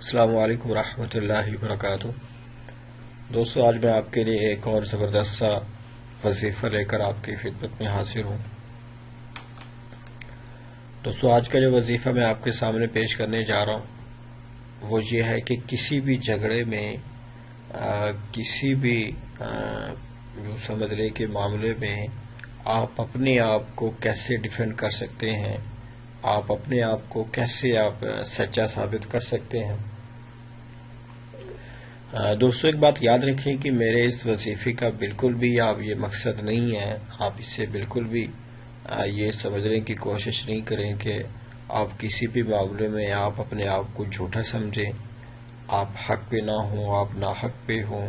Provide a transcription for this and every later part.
السلام علیکم ورحمۃ اللہ وبرکاتہ۔ دوستو، آج میں آپ کے لیے ایک اور زبردست سا وظیفہ لے کر آپ کی خدمت میں حاضر ہوں۔ دوستو، آج کا جو وظیفہ میں آپ کے سامنے پیش کرنے جا رہا ہوں وہ یہ ہے کہ کسی بھی جھگڑے میں کسی بھی سمجھ لیں کہ معاملے میں آپ اپنے آپ کو کیسے ڈیفینڈ کر سکتے ہیں، آپ اپنے آپ کو کیسے آپ سچا ثابت کر سکتے ہیں۔ دوستو، ایک بات یاد رکھیں کہ میرے اس وظیفے کا بالکل بھی آپ یہ مقصد نہیں ہے، آپ اس سے بالکل بھی یہ سمجھنے کی کوشش نہیں کریں کہ آپ کسی بھی معاملے میں آپ اپنے آپ کو جھوٹا سمجھیں، آپ حق پہ نہ ہوں، آپ ناحق پہ ہوں،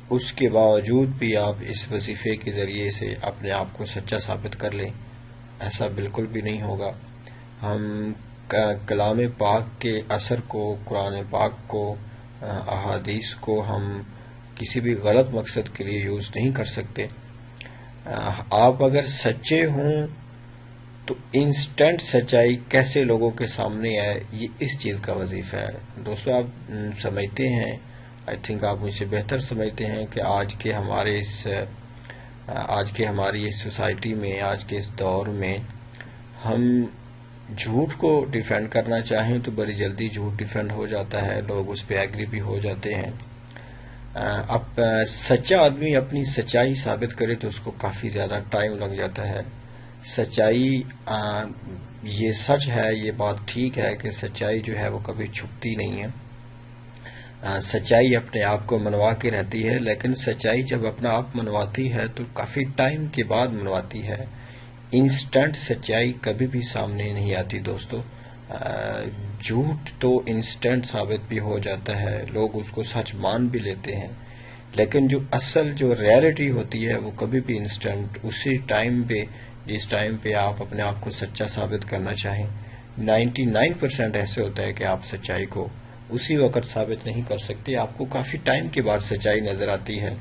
اس کے باوجود بھی آپ اس وظیفے کے ذریعے سے اپنے آپ کو سچا ثابت کر لیں۔ ایسا بالکل بھی نہیں ہوگا۔ ہم کلام پاک کے اثر کو، قرآن پاک کو، احادیث کو ہم کسی بھی غلط مقصد کے لیے یوز نہیں کر سکتے۔ آپ اگر سچے ہوں تو انسٹنٹ سچائی کیسے لوگوں کے سامنے آئے، یہ اس چیز کا وظیفہ ہے۔ دوستو، آپ سمجھتے ہیں، آئی تھنک آپ مجھ سے بہتر سمجھتے ہیں کہ آج کے ہماری اس سوسائٹی میں، آج کے اس دور میں ہم جھوٹ کو ڈیفینڈ کرنا چاہیں تو بڑی جلدی جھوٹ ڈیفینڈ ہو جاتا ہے، لوگ اس پہ ایگری بھی ہو جاتے ہیں۔ اب سچا آدمی اپنی سچائی ثابت کرے تو اس کو کافی زیادہ ٹائم لگ جاتا ہے۔ سچائی یہ سچ ہے، یہ بات ٹھیک ہے کہ سچائی جو ہے وہ کبھی چھپتی نہیں ہے، سچائی اپنے آپ کو منوا کے رہتی ہے، لیکن سچائی جب اپنا آپ منواتی ہے تو کافی ٹائم کے بعد منواتی ہے۔ انسٹنٹ سچائی کبھی بھی سامنے نہیں آتی دوستو۔ جھوٹ تو انسٹنٹ ثابت بھی ہو جاتا ہے، لوگ اس کو سچ مان بھی لیتے ہیں، لیکن جو اصل جو ریالٹی ہوتی ہے وہ کبھی بھی انسٹنٹ اسی ٹائم پہ، جس ٹائم پہ آپ اپنے آپ کو سچا ثابت کرنا چاہیں، 99% ایسے ہوتا ہے کہ آپ سچائی کو اسی وقت ثابت نہیں کر سکتے، آپ کو کافی ٹائم کے بعد سچائی نظر آتی ہے،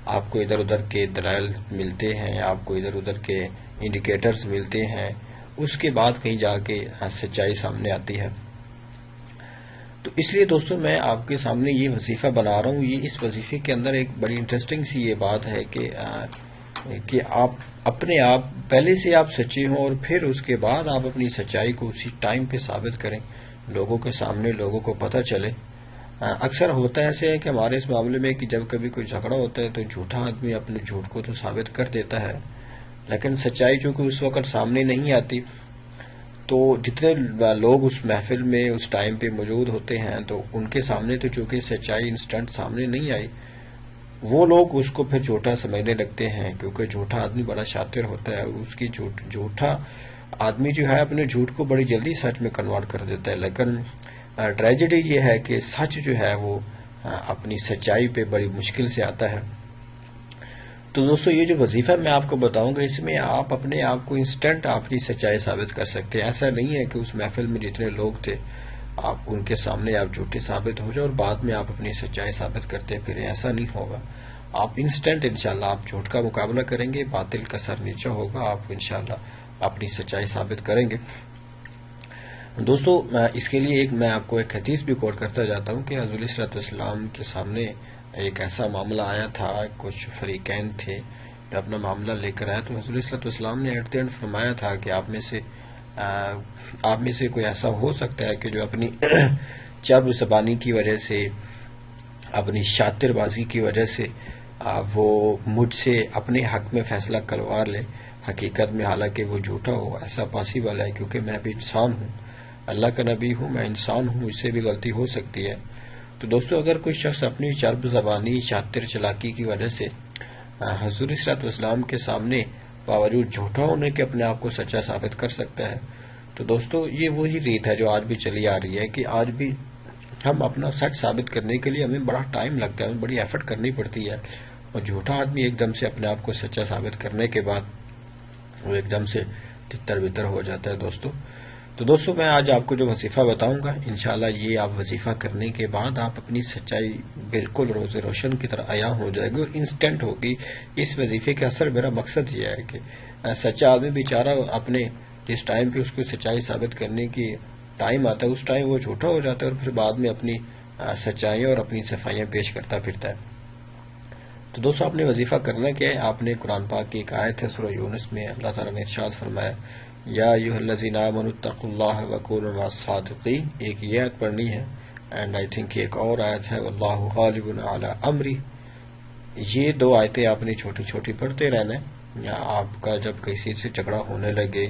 آپ کو ادھر ادھر کے دلائل ملتے ہیں، آپ کو ادھر ادھر کے انڈیکیٹرز ملتے ہیں، اس کے بعد کہیں جا کے سچائی سامنے آتی ہے۔ تو اس لیے دوستو، میں آپ کے سامنے یہ وظیفہ بنا رہا ہوں۔ یہ اس وظیفے کے اندر ایک بڑی انٹرسٹنگ سی یہ بات ہے کہ آپ اپنے آپ پہلے سے آپ سچے ہوں اور پھر اس کے بعد آپ اپنی سچائی کو اسی ٹائم پہ ثابت کریں، لوگوں کے سامنے لوگوں کو پتہ چلے۔ اکثر ہوتا ایسے ہے کہ ہمارے اس معاملے میں کہ جب کبھی کوئی جھگڑا ہوتا ہے تو جھوٹا آدمی اپنے جھوٹ کو تو ثابت کر دیتا ہے، لیکن سچائی چونکہ اس وقت سامنے نہیں آتی، تو جتنے لوگ اس محفل میں اس ٹائم پہ موجود ہوتے ہیں تو ان کے سامنے تو چونکہ سچائی انسٹنٹ سامنے نہیں آئی، وہ لوگ اس کو پھر جھوٹا سمجھنے لگتے ہیں، کیونکہ جھوٹا آدمی بڑا شاطر ہوتا ہے، اس کی جھوٹا آدمی جو ہے اپنے جھوٹ کو بڑی جلدی سچ میں کنورٹ کر دیتا ہے، لیکن ٹریجڈی یہ ہے کہ سچ جو ہے وہ اپنی سچائی پہ بڑی مشکل سے آتا ہے۔ تو دوستو، یہ جو وظیفہ میں آپ کو بتاؤں گا، اس میں آپ اپنے آپ کو انسٹنٹ اپنی سچائی ثابت کر سکتے ہیں۔ ایسا نہیں ہے کہ اس محفل میں جتنے لوگ تھے آپ ان کے سامنے آپ جھوٹے ثابت ہو جائے اور بعد میں آپ اپنی سچائی ثابت کرتے پھریں، ایسا نہیں ہوگا۔ آپ انسٹنٹ انشاءاللہ آپ جھوٹ کا مقابلہ کریں گے، باطل کا سر نیچا ہوگا، آپ انشاءاللہ اپنی سچائی ثابت کریں گے۔ دوستو، اس کے لیے میں آپ کو ایک حدیث بھی کوٹ کرتا جاتا ہوں کہ حضور صلی اللہ علیہ وسلم کے سامنے ایک ایسا معاملہ آیا تھا، کچھ فریقین تھے جو اپنا معاملہ لے کر آیا، تو حضور صلی اللہ علیہ وسلم نے ایٹ دی اینڈ فرمایا تھا کہ آپ میں سے کوئی ایسا ہو سکتا ہے کہ جو اپنی چب زبانی کی وجہ سے، اپنی شاطر بازی کی وجہ سے وہ مجھ سے اپنے حق میں فیصلہ کروا لے، حقیقت میں حالانکہ وہ جھوٹا ہو۔ ایسا پاسبل ہے کیونکہ میں بھی انسان ہوں، اللہ کا نبی ہوں، میں انسان ہوں، مجھ سے بھی غلطی ہو سکتی ہے۔ تو دوستو، اگر کوئی شخص اپنی چرب زبانی، شاطر چلاکی کی وجہ سے حضور صلی اللہ علیہ وسلم کے سامنے باوجود جھوٹا ہونے کے اپنے آپ کو سچا ثابت کر سکتا ہے، تو دوستو یہ وہی ریت ہے جو آج بھی چلی آ رہی ہے کہ آج بھی ہم اپنا سچ ثابت کرنے کے لیے ہمیں بڑا ٹائم لگتا ہے، ہمیں بڑی ایفرٹ کرنی پڑتی ہے، اور جھوٹا آدمی ایک دم سے اپنے آپ کو سچا ثابت کرنے کے بعد وہ ایک دم سے تتر بتر ہو جاتا ہے دوستو۔ تو دوستو، میں آج آپ کو جو وظیفہ بتاؤں گا، انشاءاللہ یہ آپ وظیفہ کرنے کے بعد آپ اپنی سچائی بالکل روز روشن کی طرح عیاں ہو جائے گی اور انسٹنٹ ہوگی۔ اس وظیفے کا اثر میرا مقصد یہ ہے کہ سچا آدمی بیچارہ اپنے جس ٹائم پہ اس کو سچائی ثابت کرنے کی ٹائم آتا ہے اس ٹائم وہ جھوٹا ہو جاتا ہے اور پھر بعد میں اپنی سچائیاں اور اپنی صفائیاں پیش کرتا پھرتا ہے. تو دوستو آپ نے وظیفہ کرنا کیا ہے؟ آپ نے قرآن پاک کی ایک آیت ہے سورہ یونس میں، اللہ تعالیٰ نے ارشاد فرمایا یا ایھا الذین آمنوا اتقوا اللہ وکونوا مع الصادقین. ایک یہ آیت پڑھنی ہے، اینڈ آئی تھنک ایک اور آیت ہے واللہ غالب علی امری. یہ دو آیتیں آپ نے چھوٹی چھوٹی پڑھتے رہنا ہے. یا آپ کا جب کسی سے جھگڑا ہونے لگے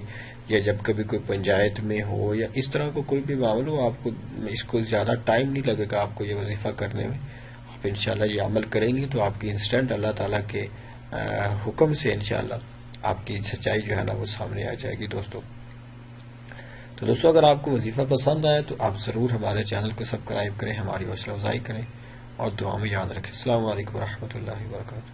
یا جب کبھی کوئی پنچایت میں ہو یا اس طرح کو کوئی بھی معاملہ ہو، آپ کو اس کو زیادہ ٹائم نہیں لگے گا آپ کو یہ وظیفہ کرنے میں. آپ انشاءاللہ یہ عمل کریں گے تو آپ کی انسٹنٹ اللہ تعالیٰ کے حکم سے انشاءاللہ آپ کی سچائی جو ہے نا وہ سامنے آ جائے گی دوستو. تو دوستو اگر آپ کو وظیفہ پسند آئے تو آپ ضرور ہمارے چینل کو سبسکرائب کریں، ہماری حوصلہ افزائی کریں اور دعا میں یاد رکھیں. السلام علیکم ورحمۃ اللہ وبرکاتہ.